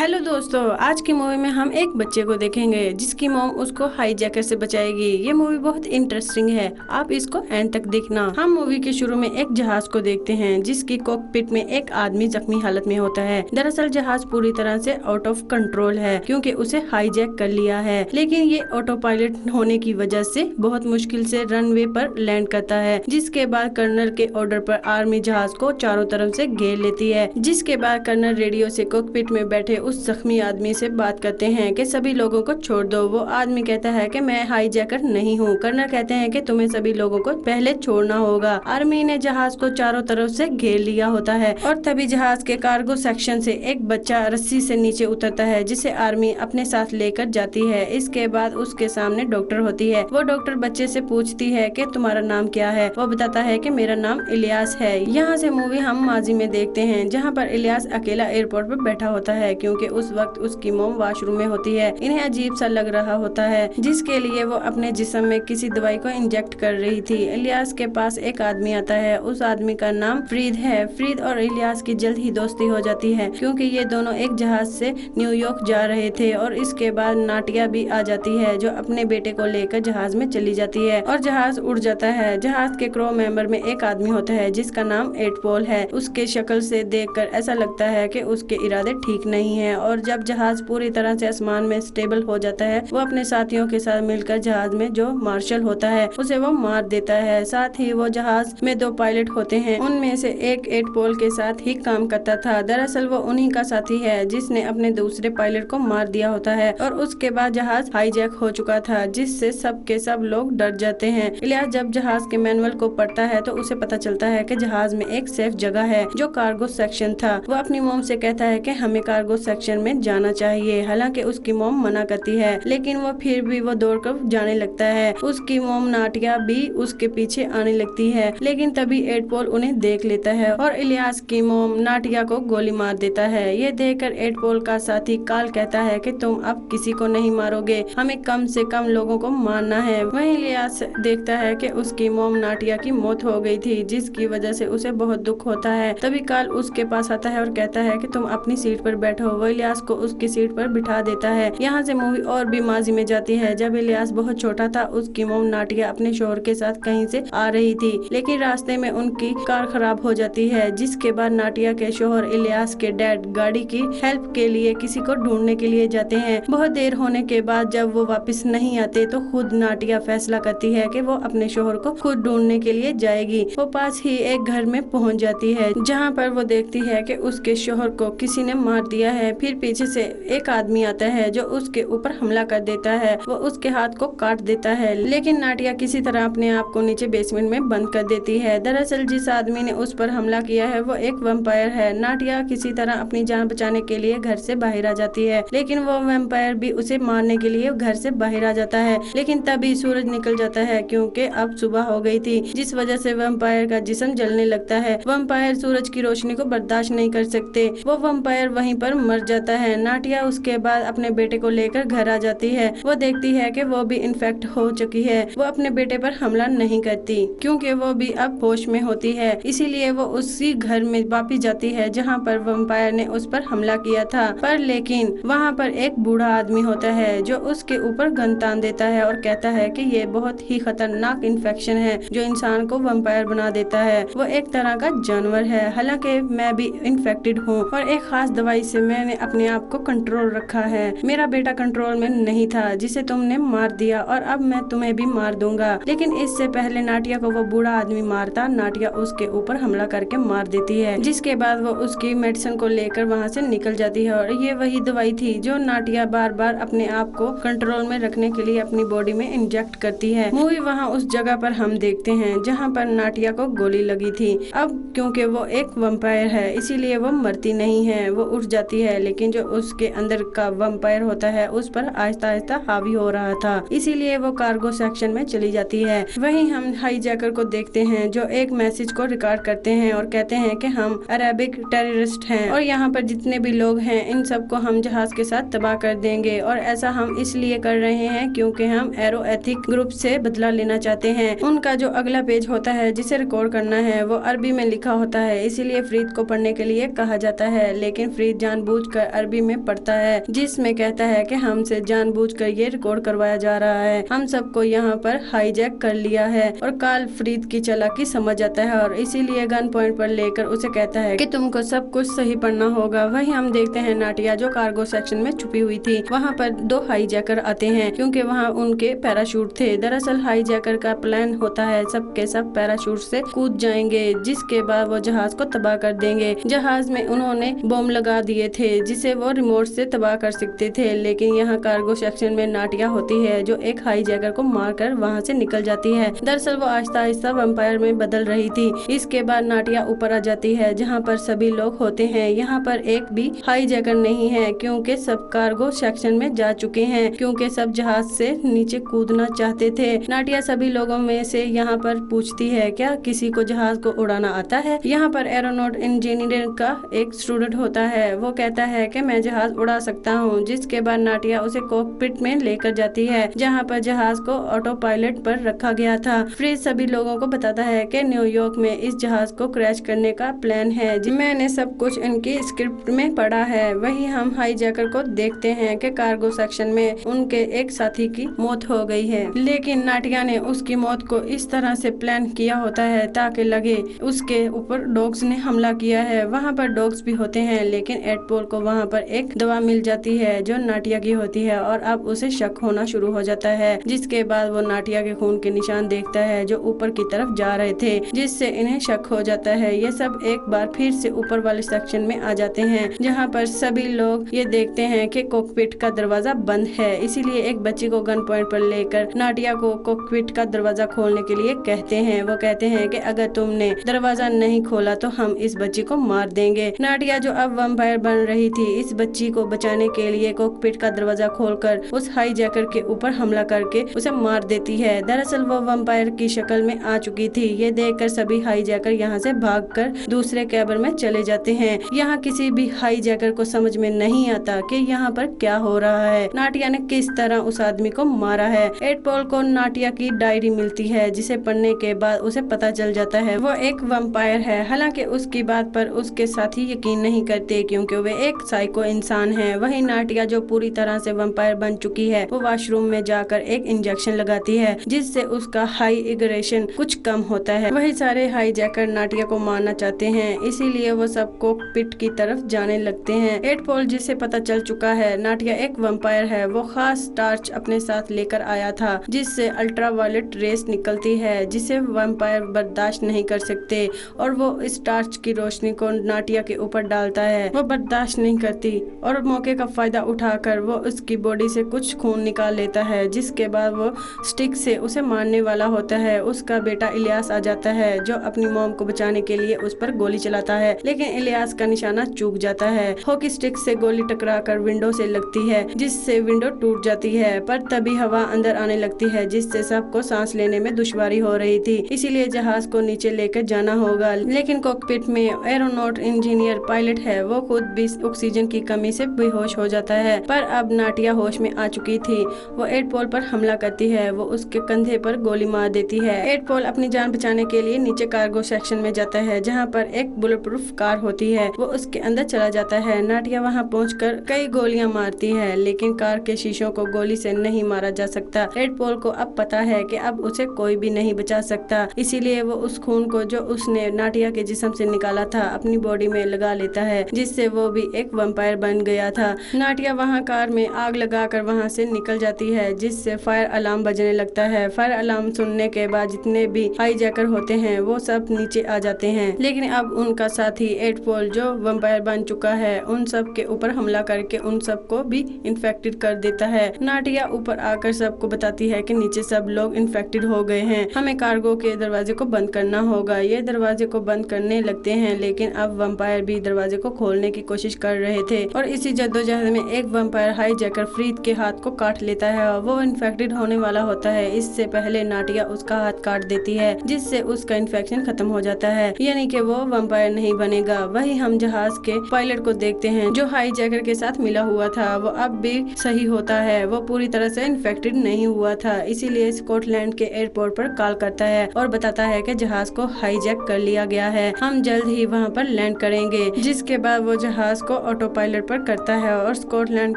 Hello दोस्तों, आज की मूवी में हम एक बच्चे को देखेंगे जिसकी मॉम उसको हाईजैकर से बचाएगी। ये मूवी बहुत इंटरेस्टिंग है, आप इसको एंड तक देखना। हम मूवी के शुरू में एक जहाज को देखते हैं जिसकी कॉकपिट में एक आदमी जख्मी हालत में होता है। दरअसल जहाज पूरी तरह से आउट ऑफ कंट्रोल है क्योंकि उसे हाईजैक कर लिया है, लेकिन ये ऑटो पायलट होने की वजह से बहुत मुश्किल से रनवे पर लैंड करता है। जिसके बाद कर्नल के ऑर्डर पर आर्मी जहाज को चारों तरफ से घेर लेती है। जिसके बाद कर्नल रेडियो से कॉकपिट में बैठे उस जख्मी आदमी से बात करते हैं कि सभी लोगों को छोड़ दो। वो आदमी कहता है कि मैं हाईजैकर नहीं हूँ। कर्नल कहते हैं कि तुम्हें सभी लोगों को पहले छोड़ना होगा। आर्मी ने जहाज को चारों तरफ से घेर लिया होता है और तभी जहाज के कार्गो सेक्शन से एक बच्चा रस्सी से नीचे उतरता है जिसे आर्मी अपने साथ लेकर जाती है। इसके बाद उसके सामने डॉक्टर होती है। वो डॉक्टर बच्चे से पूछती है कि तुम्हारा नाम क्या है। वो बताता है कि मेरा नाम इलियास है। यहाँ से मूवी हम माजी में देखते हैं जहाँ पर इलियास अकेला एयरपोर्ट पर बैठा होता है क्योंकि उस वक्त उसकी मॉम वॉशरूम में होती है। इन्हें अजीब सा लग रहा होता है जिसके लिए वो अपने जिस्म में किसी दवाई को इंजेक्ट कर रही थी। इलियास के पास एक आदमी आता है। उस आदमी का नाम फरीद है। फरीद और इलियास की जल्द ही दोस्ती हो जाती है क्योंकि ये दोनों एक जहाज से न्यूयॉर्क जा रहे थे और इसके बाद नाटिया भी आ जाती है जो अपने बेटे को लेकर जहाज में चली जाती है और जहाज उड़ जाता है। जहाज के क्रू मेंबर में एक आदमी होता है जिसका नाम एटपोल है। उसके शक्ल से देखकर ऐसा लगता है कि उसके इरादे ठीक नहीं है और जब जहाज पूरी तरह से आसमान में स्टेबल हो जाता है वो अपने साथियों के साथ मिलकर जहाज में जो मार्शल होता है उसे वो मार देता है। साथ ही वो जहाज में दो पायलट होते हैं, उनमें से एक एटपोल के साथ ही काम करता था। दरअसल वो उन्हीं का साथी है जिसने अपने दूसरे पायलट को मार दिया होता है और उसके बाद जहाज हाईजैक हो चुका था जिससे सब के सब लोग डर जाते हैं। इलियास जब जहाज के मैनुअल को पढ़ता है तो उसे पता चलता है कि जहाज में एक सेफ जगह है जो कार्गो सेक्शन था। वो अपनी मॉम से कहता है कि हमें कार्गो सेक्शन में जाना चाहिए। हालांकि उसकी मॉम मना करती है लेकिन वो फिर भी वो दौड़कर जाने लगता है। उसकी मॉम नाटिया भी उसके पीछे आने लगती है लेकिन तभी एटपोल उन्हें देख लेता है और इलियास की मॉम नाटिया को गोली मार देता है। ये देखकर एटपोल का साथी काल कहता है कि तुम अब किसी को नहीं मारोगे, हमें कम से कम लोगों को मारना है। वहीं इलियास देखता है कि उसकी मॉम नाटिया की मौत हो गई थी जिसकी वजह से उसे बहुत दुख होता है। तभी काल उसके पास आता है और कहता है कि तुम अपनी सीट पर बैठो। वो इलियास को उसकी सीट पर बिठा देता है। यहाँ से मूवी और भी माजी में जाती है। जब इलियास बहुत छोटा था उसकी मॉम नाटिया अपने शोहर के साथ कहीं से आ रही थी लेकिन रास्ते में उनकी कार खराब हो जाती है। जिसके बाद नाटिया के शोहर इलियास के डैड गाड़ी की हेल्प के लिए किसी को ढूंढने के लिए जाते हैं। बहुत देर होने के बाद जब वो वापस नहीं आते तो खुद नाटिया फैसला करती है कि वो अपने शोहर को खुद ढूंढने के लिए जाएगी। वो पास ही एक घर में पहुंच जाती है जहाँ पर वो देखती है कि उसके शोहर को किसी ने मार दिया है। फिर पीछे से एक आदमी आता है जो उसके ऊपर हमला कर देता है। वो उसके हाथ को काट देता है लेकिन नाटिया किसी तरह अपने आप को नीचे बेसमेंट में बंद कर देती है। दरअसल जिस आदमी ने उस पर हमला किया है वो एक वैम्पायर है। नाटिया किसी तरह अपनी जान बचाने के लिए घर से बाहर आ जाती है लेकिन वो वैम्पायर भी उसे मारने के लिए घर से बाहर आ जाता है। लेकिन तभी सूरज निकल जाता है क्योंकि अब सुबह हो गई थी जिस वजह से वैम्पायर का जिस्म जलने लगता है। वैम्पायर सूरज की रोशनी को बर्दाश्त नहीं कर सकते। वो वैम्पायर वहीं पर मर जाता है। नाटिया उसके बाद अपने बेटे को लेकर घर आ जाती है। वो देखती है कि वो भी इन्फेक्ट हो चुकी है। वो अपने बेटे पर हमला नहीं करती क्योंकि वो भी अब होश में होती है, इसीलिए वो उसी घर में वापस जाती है जहाँ पर वैम्पायर ने उस पर हमला किया था। पर लेकिन वहाँ पर एक बूढ़ा आदमी होता है जो उसके ऊपर गन तान देता है और कहता है कि ये बहुत ही खतरनाक इन्फेक्शन है जो इंसान को वैम्पायर बना देता है। वो एक तरह का जानवर है। हालांकि मैं भी इन्फेक्टेड हूँ और एक खास दवाई से मैंने अपने आप को कंट्रोल रखा है। मेरा बेटा कंट्रोल में नहीं था जिसे तुमने मार दिया और अब मैं तुम्हें भी मार दूंगा। लेकिन इससे पहले नाटिया को वो बूढ़ा आदमी मारता, नाटिया उसके ऊपर हमला करके मार देती है। जिसके बाद वो उसकी मेडिसिन को लेकर वहाँ से निकल जाती है और ये वही दवाई थी जो नाटिया बार बार अपने आप को कंट्रोल में रखने के लिए अपनी बॉडी में इंजेक्ट करती है। मूवी वहाँ उस जगह पर हम देखते हैं जहाँ पर नाटिया को गोली लगी थी। अब क्योंकि वो एक वैम्पायर है इसीलिए वो मरती नहीं है, वो उठ जाती है लेकिन जो उसके अंदर का वैम्पायर होता है उस पर आहिस्ता आहिस्ता हावी हो रहा था, इसीलिए वो कार्गो सेक्शन में चली जाती है। वहीं हम हाईजैकर को देखते हैं जो एक मैसेज को रिकॉर्ड करते हैं और कहते हैं कि हम अरेबिक टेररिस्ट हैं और यहाँ पर जितने भी लोग हैं इन सबको हम जहाज के साथ तबाह कर देंगे और ऐसा हम इसलिए कर रहे हैं क्योंकि हम एरो एथिक ग्रुप से बदला लेना चाहते हैं। उनका जो अगला पेज होता है जिसे रिकॉर्ड करना है वो अरबी में लिखा होता है, इसीलिए फरीद को पढ़ने के लिए कहा जाता है लेकिन फरीद जानबूझकर कर अरबी में पढ़ता है, जिसमें कहता है कि हमसे जानबूझकर ये रिकॉर्ड करवाया जा रहा है, हम सबको यहाँ पर हाईजैक कर लिया है। और कार्ल फ्रीद की चालाकी समझ आता है और इसीलिए गन पॉइंट पर लेकर उसे कहता है कि तुमको सब कुछ सही पढ़ना होगा। वहीं हम देखते हैं नाटिया जो कार्गो सेक्शन में छुपी हुई थी, वहाँ पर दो हाईजैकर आते हैं क्योंकि वहाँ उनके पैराशूट थे। दरअसल हाईजैकर का प्लान होता है सबके सब पैराशूट से कूद जाएंगे, जिसके बाद वो जहाज को तबाह कर देंगे। जहाज में उन्होंने बम लगा दिए थे जिसे वो रिमोट से तबाह कर सकते थे, लेकिन यहाँ कार्गो सेक्शन में नाटिया होती है जो एक हाईजैकर को मारकर वहाँ से निकल जाती है। दरअसल वो आहिस्ता आहिस्ता वैम्पायर में बदल रही थी। इसके बाद नाटिया ऊपर आ जाती है जहाँ पर सभी लोग होते हैं। यहाँ पर एक भी हाईजैकर नहीं है क्योंकि सब कार्गो सेक्शन में जा चुके हैं, क्योंकि सब जहाज से नीचे कूदना चाहते थे। नाटिया सभी लोगों में से यहाँ पर पूछती है क्या किसी को जहाज को उड़ाना आता है। यहाँ पर एरोनॉट इंजीनियरिंग का एक स्टूडेंट होता है, वो कहता है कि मैं जहाज उड़ा सकता हूँ। जिसके बाद नाटिया उसे कॉकपिट में लेकर जाती है जहाँ पर जहाज को ऑटो पायलट पर रखा गया था। फ्रीज सभी लोगों को बताता है कि न्यूयॉर्क में इस जहाज को क्रैश करने का प्लान है। मैंने सब कुछ इनकी स्क्रिप्ट में पढ़ा है। वही हम हाईजैकर को देखते हैं कि कार्गो सेक्शन में उनके एक साथी की मौत हो गई है, लेकिन नाटिया ने उसकी मौत को इस तरह से प्लान किया होता है ताकि लगे उसके ऊपर डॉग्स ने हमला किया है। वहाँ पर डॉग्स भी होते हैं, लेकिन एडपोल को वहाँ पर एक दवा मिल जाती है जो नाटिया की होती है और अब उसे शक होना शुरू हो जाता है। जिसके बाद वो नाटिया के खून के निशान देखता है जो ऊपर की तरफ जा रहे थे, जिससे इन्हें शक हो जाता है। ये सब एक बार फिर से ऊपर वाले सेक्शन में आ जाते हैं जहाँ पर सभी लोग ये देखते हैं कि कॉकपिट का दरवाजा बंद है। इसीलिए एक बच्ची को गन पॉइंट पर लेकर नाटिया को कॉकपिट का दरवाजा खोलने के लिए कहते हैं। वो कहते हैं कि अगर तुमने दरवाजा नहीं खोला तो हम इस बच्ची को मार देंगे। नाटिया जो अब वैम्पायर बन रही थी, इस बच्ची को बचाने के लिए कॉकपिट का दरवाजा खोलकर उस हाईजैकर के ऊपर हमला करके उसे मार देती है। दरअसल वो वैम्पायर की शक्ल में आ चुकी थी। ये देखकर सभी हाईजैकर यहाँ से भागकर दूसरे कैबिन में चले जाते हैं। यहाँ किसी भी हाईजैकर को समझ में नहीं आता कि यहाँ पर क्या हो रहा है, नाटिया ने किस तरह उस आदमी को मारा है। एडपोल को नाटिया की डायरी मिलती है जिसे पढ़ने के बाद उसे पता चल जाता है वो एक वैम्पायर है। हालांकि उसकी बात पर उसके साथी यकीन नहीं करते क्योंकि वे एक साइको इंसान है। वही नाटिया जो पूरी तरह से वैम्पायर बन चुकी है, वो वॉशरूम में जाकर एक इंजेक्शन लगाती है जिससे उसका हाई एग्रेशन कुछ कम होता है। वही सारे हाईजैकर नाटिया को मारना चाहते हैं, इसीलिए वो सब कॉकपिट की तरफ जाने लगते हैं। एडपोल जिसे पता चल चुका है नाटिया एक वैम्पायर है, वो खास टार्च अपने साथ लेकर आया था जिससे अल्ट्रावायलेट रेस निकलती है जिसे वैम्पायर बर्दाश्त नहीं कर सकते, और वो इस टार्च की रोशनी को नाटिया के ऊपर डालता है। वो बर्दाश्त नहीं करती और मौके का फायदा उठाकर वो उसकी बॉडी से कुछ खून निकाल लेता है, जिसके बाद वो स्टिक से उसे मारने वाला होता है। उसका बेटा इलियास आ जाता है जो अपनी मॉम को बचाने के लिए उस पर गोली चलाता है, लेकिन इलियास का निशाना चूक जाता है। हॉकी स्टिक से गोली टकराकर विंडो से लगती है जिससे विंडो टूट जाती है, पर तभी हवा अंदर आने लगती है जिससे सबको सांस लेने में दुश्वारी हो रही थी। इसीलिए जहाज को नीचे लेकर जाना होगा, लेकिन कॉकपिट में एरोनॉट इंजीनियर पायलट है, वो खुद भी ऑक्सीजन की कमी से बेहोश हो जाता है। पर अब नाटिया होश में आ चुकी थी। वो एडपोल पर हमला करती है, वो उसके कंधे पर गोली मार देती है। एडपोल अपनी जान बचाने के लिए नीचे कार्गो सेक्शन में जाता है जहाँ पर एक बुलेट प्रूफ कार होती है, वो उसके अंदर चला जाता है। नाटिया वहाँ पहुंचकर कई गोलियां मारती है, लेकिन कार के शीशों को गोली से नहीं मारा जा सकता। एडपोल को अब पता है कि अब उसे कोई भी नहीं बचा सकता, इसीलिए वो उस खून को जो उसने नाटिया के जिस्म से निकाला था अपनी बॉडी में लगा लेता है, जिससे वो भी एक वैम्पायर बन गया था। नाटिया वहाँ कार में आग लगाकर वहाँ से निकल जाती है, जिससे फायर अलार्म बजने लगता है। फायर अलार्म सुनने के बाद जितने भी हाईजैकर होते हैं वो सब नीचे आ जाते हैं, लेकिन अब उनका साथी एडपोल जो वैम्पायर बन चुका है उन सब के ऊपर हमला करके उन सबको भी इन्फेक्टेड कर देता है। नाटिया ऊपर आकर सबको बताती है कि नीचे सब लोग इन्फेक्टेड हो गए हैं, हमें कार्गो के दरवाजे को बंद करना होगा। ये दरवाजे को बंद करने लगते हैं, लेकिन अब वैम्पायर भी दरवाजे को खोलने की कोशिश कर रहे थे, और इसी जद्दोजहद में एक वैम्पायर हाईजैकर फ्रीद के हाथ को काट लेता है और वो इन्फेक्टेड होने वाला होता है। इससे पहले नाटिया उसका हाथ काट देती है, जिससे उसका इन्फेक्शन खत्म हो जाता है, यानी कि वो वैम्पायर नहीं बनेगा। वही हम जहाज के पायलट को देखते हैं जो हाईजैकर के साथ मिला हुआ था, वो अब भी सही होता है, वो पूरी तरह से इन्फेक्टेड नहीं हुआ था। इसीलिए स्कॉटलैंड के एयरपोर्ट पर कॉल करता है और बताता है कि जहाज को हाईजैक कर लिया गया है, हम जल्द ही वहाँ पर लैंड करेंगे। जिसके बाद वो जहाज को ऑटो पायलट पर करता है और स्कॉटलैंड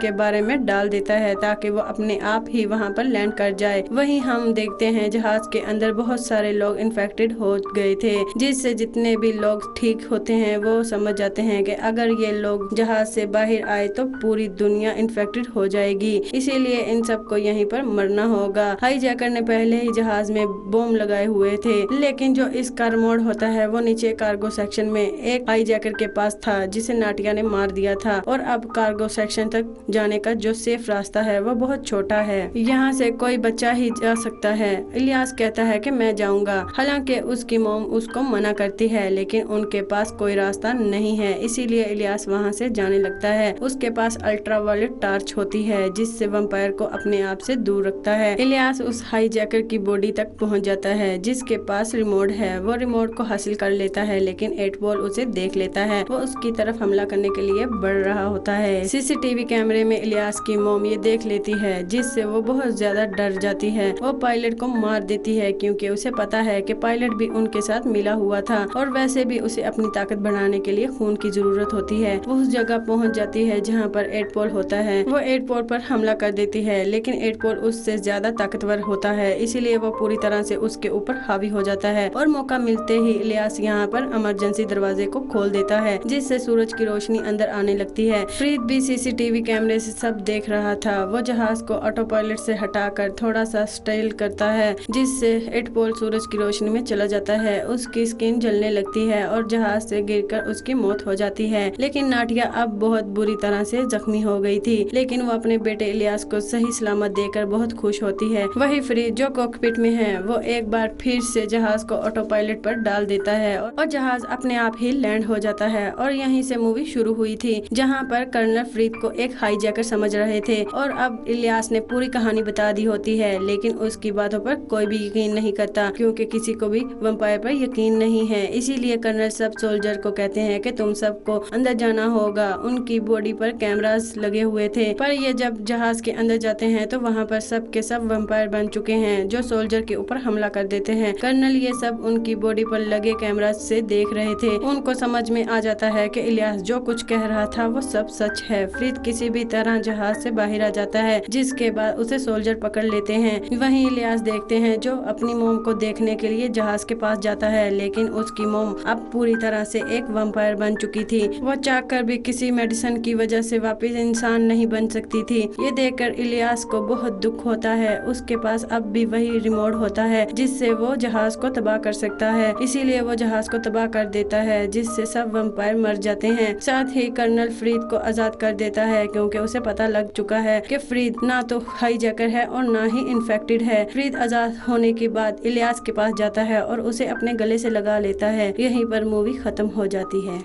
के बारे में डाल देता है ताकि वो अपने आप ही वहाँ पर लैंड कर जाए। वहीं हम देखते हैं जहाज के अंदर बहुत सारे लोग इन्फेक्टेड हो गए थे, जिससे जितने भी लोग ठीक होते हैं वो समझ जाते हैं कि अगर ये लोग जहाज से बाहर आए तो पूरी दुनिया इन्फेक्टेड हो जाएगी, इसीलिए इन सबको यहीं पर मरना होगा। हाईजैकर ने पहले ही जहाज में बम लगाए हुए थे, लेकिन जो इसका रिमोट होता है वो नीचे कार्गो सेक्शन में एक हाईजैकर के पास था जिसे नाटिया ने मार दिया था, और अब कार्गो सेक्शन तक जाने का जो सेफ रास्ता है वो बहुत छोटा है, यहाँ से कोई बच्चा ही जा सकता है। इलियास कहता है कि मैं जाऊंगा, हालांकि उसकी मॉम उसको मना करती है, लेकिन उनके पास कोई रास्ता नहीं है, इसीलिए इलियास वहाँ से जाने लगता है। उसके पास अल्ट्रावायलेट टार्च होती है जिससे वैम्पायर को अपने आप से दूर रखता है। इलियास उस हाईजैकर की बॉडी तक पहुँच जाता है जिसके पास रिमोट है। वो रिमोट को हासिल कर लेता है, लेकिन 8 बॉल उसे देख लेता है। वो उसकी तरफ हमला करने के लिए बढ़ रहा होता है। सीसीटीवी कैमरे में इलियास की मॉम ये देख लेती है, जिससे वो बहुत ज्यादा डर जाती है। वो पायलट को मार देती है क्योंकि उसे पता है कि पायलट भी उनके साथ मिला हुआ था और वैसे भी उसे अपनी ताकत बढ़ाने के लिए खून की जरूरत होती है। वो उस जगह पहुंच जाती है जहां पर 8 बॉल होता है। वो 8 बॉल पर हमला कर देती है, लेकिन 8 बॉल उससे ज्यादा ताकतवर होता है, इसीलिए वो पूरी तरह से उसके ऊपर हावी हो जाता है। और मौका मिलते ही इलियास यहाँ पर इमरजेंसी दरवाजे को खोल देता है, जिससे सूरज की रोशनी अंदर आने लगती है। फ्रीद भी सीसीटीवी कैमरे से सब देख रहा था। वो जहाज को ऑटो पायलट से हटाकर थोड़ा सा स्टाइल करता है, जिससे 8 बॉल सूरज की रोशनी में चला जाता है। उसकी स्किन जलने लगती है और जहाज से गिरकर उसकी मौत हो जाती है। लेकिन नाटिया अब बहुत बुरी तरह से जख्मी हो गई थी, लेकिन वो अपने बेटे इलियास को सही सलामत देकर बहुत खुश होती है। वही फ्रीद जो कॉकपिट में है, वो एक बार फिर से जहाज को ऑटो पायलट पर डाल देता है और जहाज अपने आप ही लैंड हो जाता है। और यहीं से मूवी शुरू हुई थी, जहाँ पर कर्नल फ्रीद को एक हाईजैकर समझ रहे थे और अब इलियास ने पूरी कहानी बता दी होती है, लेकिन उसकी बातों पर कोई भी यकीन नहीं करता क्योंकि किसी को भी वैम्पायर पर यकीन नहीं है। इसीलिए कर्नल सब सोल्जर को कहते हैं कि तुम सबको अंदर जाना होगा। उनकी बॉडी पर कैमरास लगे हुए थे, पर ये जब जहाज के अंदर जाते हैं तो वहाँ पर सब के सब वैम्पायर बन चुके हैं जो सोल्जर के ऊपर हमला कर देते हैं। कर्नल ये सब उनकी बॉडी पर लगे कैमरा से देख रहे थे। उनको समझ में आ जाता है कि इलियास जो कुछ कह रहा था वो सब सच है। फ्रीद किसी भी तरह जहाज से बाहर आ जाता है, जिसके बाद उसे सोल्जर पकड़ लेते हैं। वहीं इलियास देखते हैं जो अपनी मोम को देखने के लिए जहाज के पास जाता है, लेकिन उसकी मोम अब पूरी तरह से एक वैम्पायर बन चुकी थी। वो चाहकर भी किसी मेडिसिन की वजह से वापस इंसान नहीं बन सकती थी। ये देखकर इलियास को बहुत दुख होता है। उसके पास अब भी वही रिमोट होता है जिससे वो जहाज को तबाह कर सकता है, इसीलिए वो जहाज को तबाह कर देता है, जिससे सब वैम्पायर मर जाते हैं। साथ ही कर्नल फ्रीद को आजाद कर देता है क्योंकि उसे पता लग चुका है कि फ्रीद ना तो हाईजैकर है और ना ही इन्फेक्टेड है। फ्रीद आजाद होने के बाद इलियास के पास जाता है और उसे अपने गले से लगा लेता है। यहीं पर मूवी खत्म हो जाती है।